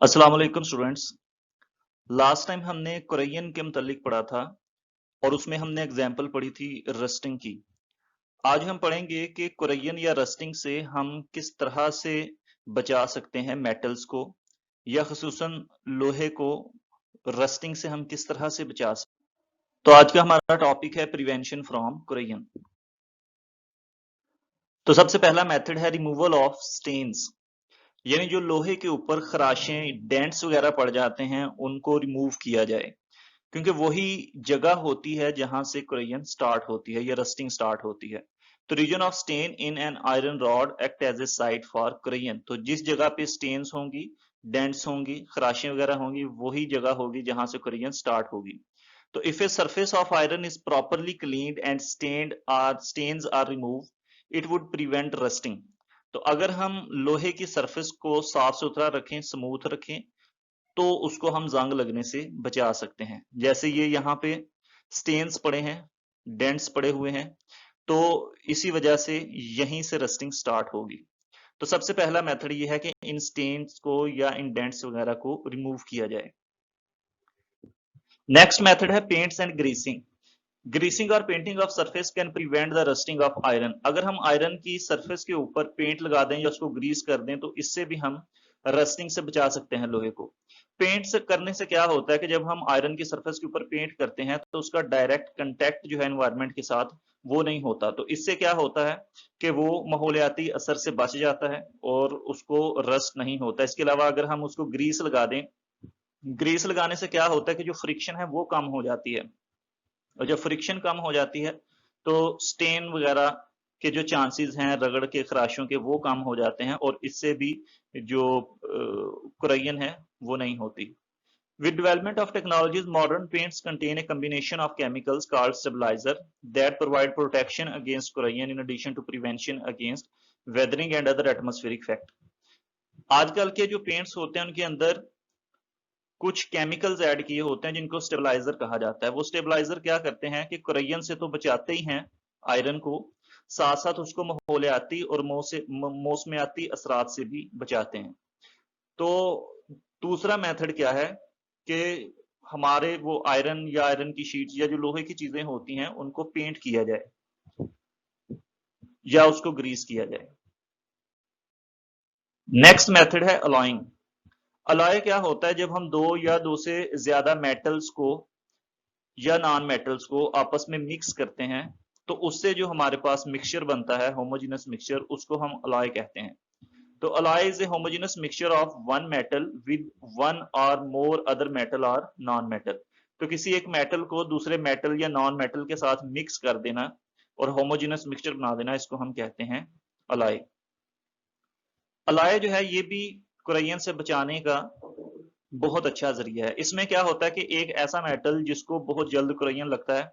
अस्सलाम वालेकुम students. Last time हमने कुरैयन के मुतालिक पढ़ा था और उसमें हमने एग्जाम्पल पढ़ी थी रस्टिंग की। आज हम पढ़ेंगे कि कुरैयन या रस्टिंग से हम किस तरह से बचा सकते हैं मेटल्स को, या खसूसन लोहे को रस्टिंग से हम किस तरह से बचा सकते हैं। तो आज का हमारा टॉपिक है प्रिवेंशन फ्रॉम कुरैयन। तो सबसे पहला मेथड है रिमूवल ऑफ स्टेन्स, यानी जो लोहे के ऊपर खराशें डेंट्स वगैरह पड़ जाते हैं उनको रिमूव किया जाए, क्योंकि वही जगह होती है जहां से कुरैयन स्टार्ट होती है या रस्टिंग स्टार्ट होती है। तो reason of stain in an iron rod act as a site for corrosion. तो जिस जगह पे स्टेन्स होंगी, डेंट्स होंगी, खराशें वगैरह होंगी, वही जगह होगी जहां से कुरैयन स्टार्ट होगी। तो if a surface of iron is properly cleaned and stains are remove, it would prevent rusting. तो अगर हम लोहे की सरफेस को साफ सुथरा रखें, स्मूथ रखें, तो उसको हम जंग लगने से बचा सकते हैं। जैसे ये यहाँ पे स्टेन्स पड़े हैं, डेंट्स पड़े हुए हैं, तो इसी वजह से यहीं से रस्टिंग स्टार्ट होगी। तो सबसे पहला मेथड ये है कि इन स्टेन्स को या इन डेंट्स वगैरह को रिमूव किया जाए। नेक्स्ट मेथड है पेंट्स एंड ग्रीसिंग। ग्रीसिंग और painting of surface can prevent the rusting of iron. अगर हम आयरन की सरफेस के ऊपर पेंट लगा दें या उसको ग्रीस कर दें, तो इससे भी हम रस्टिंग से बचा सकते हैं लोहे को। पेंट से करने से क्या होता है कि जब हम आयरन की सरफेस के ऊपर पेंट करते हैं तो उसका डायरेक्ट कंटेक्ट जो है एनवायरनमेंट के साथ वो नहीं होता। तो इससे क्या होता है कि वो माहौलियाती असर से बच जाता है और उसको रस्ट नहीं होता। इसके अलावा अगर हम उसको ग्रीस लगा दें, ग्रीस लगाने से क्या होता है कि जो फ्रिक्शन है वो कम हो जाती है, और जब फ्रिक्शन कम हो जाती है तो स्टेन वगैरह के जो चांसेस हैं रगड़ के, खराशों के, वो कम हो जाते हैं और इससे भी जो कुरैयन है वो नहीं होती। With development of technologies, modern paints contain a combination of chemicals called stabilizer that provide protection against corrosion in addition to prevention against weathering and other atmospheric effect। आजकल के जो पेंट्स होते हैं उनके अंदर कुछ केमिकल्स ऐड किए होते हैं जिनको स्टेबलाइजर कहा जाता है। वो स्टेबलाइजर क्या करते हैं कि कुरैयन से तो बचाते ही हैं आयरन को, साथ साथ उसको माहौलियाती और मौसमियाती असरात से भी बचाते हैं। तो दूसरा मेथड क्या है कि हमारे वो आयरन या आयरन की शीट्स या जो लोहे की चीजें होती हैं उनको पेंट किया जाए या उसको ग्रीस किया जाए। नेक्स्ट मेथड है अलॉइंग। अलॉय क्या होता है? जब हम दो या दो से ज्यादा मेटल्स को या नॉन मेटल्स को आपस में मिक्स करते हैं, तो उससे जो हमारे पास मिक्सचर बनता है, होमोजेनस मिक्सचर, उसको हम अलॉय कहते हैं। तो alloy is a homogeneous mixture of one metal with one और मोर अदर मेटल और नॉन मेटल। तो किसी एक मेटल को दूसरे मेटल या नॉन मेटल के साथ मिक्स कर देना और होमोजेनस मिक्सचर बना देना, इसको हम कहते हैं अलॉय। अलॉय जो है ये भी कुरैयन से बचाने का बहुत अच्छा जरिया है। इसमें क्या होता है कि एक ऐसा मेटल जिसको बहुत जल्द कुरैयन लगता है,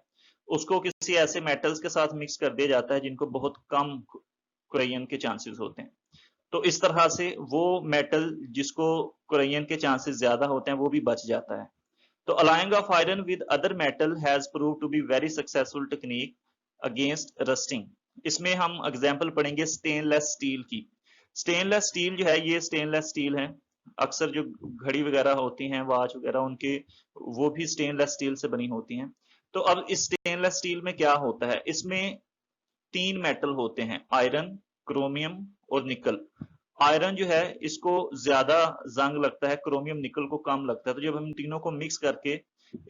उसको किसी ऐसे मेटल्स के साथ मिक्स कर दिया जाता है जिनको बहुत कम कुरैयन के चांसेस होते हैं। तो इस तरह से वो मेटल जिसको कुरैयन के चांसेस ज्यादा होते हैं वो भी बच जाता है। तो alloying of iron with other metal has prove to be very successful technique against rusting. इसमें हम एग्जांपल पढ़ेंगे स्टेनलेस स्टील की। स्टेनलेस स्टील जो है, ये स्टेनलेस स्टील है। अक्सर जो घड़ी वगैरह होती हैं, वॉच वगैरह, उनके वो भी स्टेनलेस स्टील से बनी होती हैं। तो अब इस स्टेनलेस स्टील में क्या होता है? इसमें तीन मेटल होते हैं, आयरन, क्रोमियम और निकल। आयरन जो है इसको ज्यादा जंग लगता है, क्रोमियम निकल को कम लगता है। तो जब हम तीनों को मिक्स करके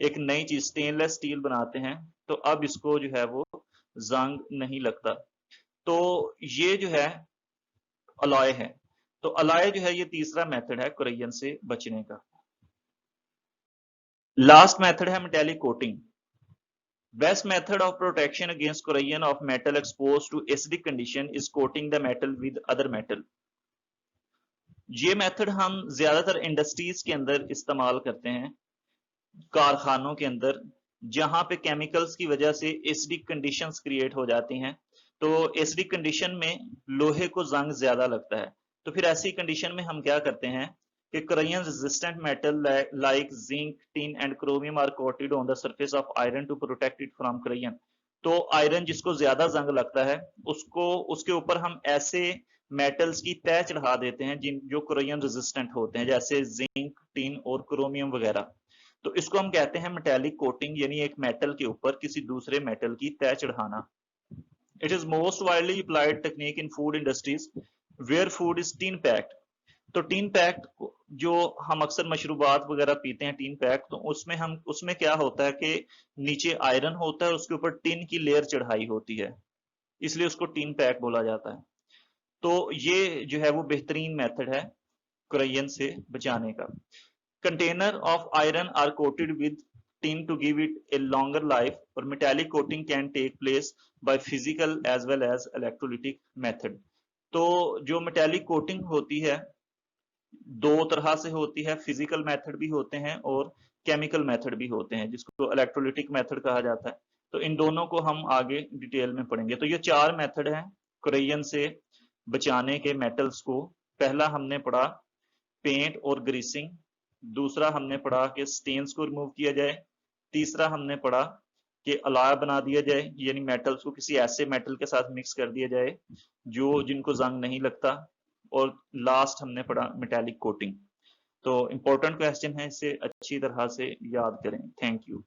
एक नई चीज स्टेनलेस स्टील बनाते हैं, तो अब इसको जो है वो जंग नहीं लगता। तो ये जो है अलॉय है। तो अलॉय जो है ये तीसरा मेथड है कुरैयन से बचने का। लास्ट मेथड है metallic coating. Best method of protection against corrosion of metal exposed to acidic condition is coating the metal with other metal। ये मेथड हम ज्यादातर इंडस्ट्रीज के अंदर इस्तेमाल करते हैं, कारखानों के अंदर, जहां पे केमिकल्स की वजह से एसिडिक कंडीशंस क्रिएट हो जाती हैं। तो एसिडिक कंडीशन में लोहे को जंग ज्यादा लगता है। तो फिर ऐसी कंडीशन में हम क्या करते हैं कि corrosion resistant metal like zinc, tin and chromium are coated on the surface of iron to protect it from corrosion। तो आयरन जिसको ज्यादा जंग लगता है, उसको उसके ऊपर हम ऐसे मेटल्स की तय चढ़ा देते हैं जिन जो कोरोजन रेजिस्टेंट होते हैं, जैसे जिंक, टिन और क्रोमियम वगैरह। तो इसको हम कहते हैं मेटेलिक कोटिंग, यानी एक मेटल के ऊपर किसी दूसरे मेटल की तय चढ़ाना। It is most widely applied technique in food industries where food is tin packed. तो टीन पैक जो हम अक्सर मशरूबात वगैरह पीते हैं, टीन पैक, तो उसमें क्या होता है कि नीचे आयरन होता है, उसके ऊपर टिन की लेयर चढ़ाई होती है, इसलिए उसको टीन पैक बोला जाता है। तो ये जो है वो बेहतरीन मेथड है कोरोजन से बचाने का। Container of iron are coated with tin to give it a longer life, और metallic coating can take place by physical as well as electrolytic method। तो जो metallic coating होती है दो तरह से होती है, फिजिकल मेथड भी होते हैं और केमिकल मेथड भी होते हैं, जिसको इलेक्ट्रोलिटिक मेथड कहा जाता है। तो इन दोनों को हम आगे डिटेल में पढ़ेंगे। तो ये चार मेथड हैं कोरोजन से बचाने के मेटल्स को। पहला हमने पढ़ा पेंट और ग्रीसिंग, दूसरा हमने पढ़ा कि स्टेन्स को रिमूव किया जाए, तीसरा हमने पढ़ा कि अलॉय बना दिया जाए, यानी मेटल्स को किसी ऐसे मेटल के साथ मिक्स कर दिया जाए जो जिनको जंग नहीं लगता, और लास्ट हमने पढ़ा मेटालिक कोटिंग। तो इंपॉर्टेंट क्वेश्चन है, इसे अच्छी तरह से याद करें। Thank you.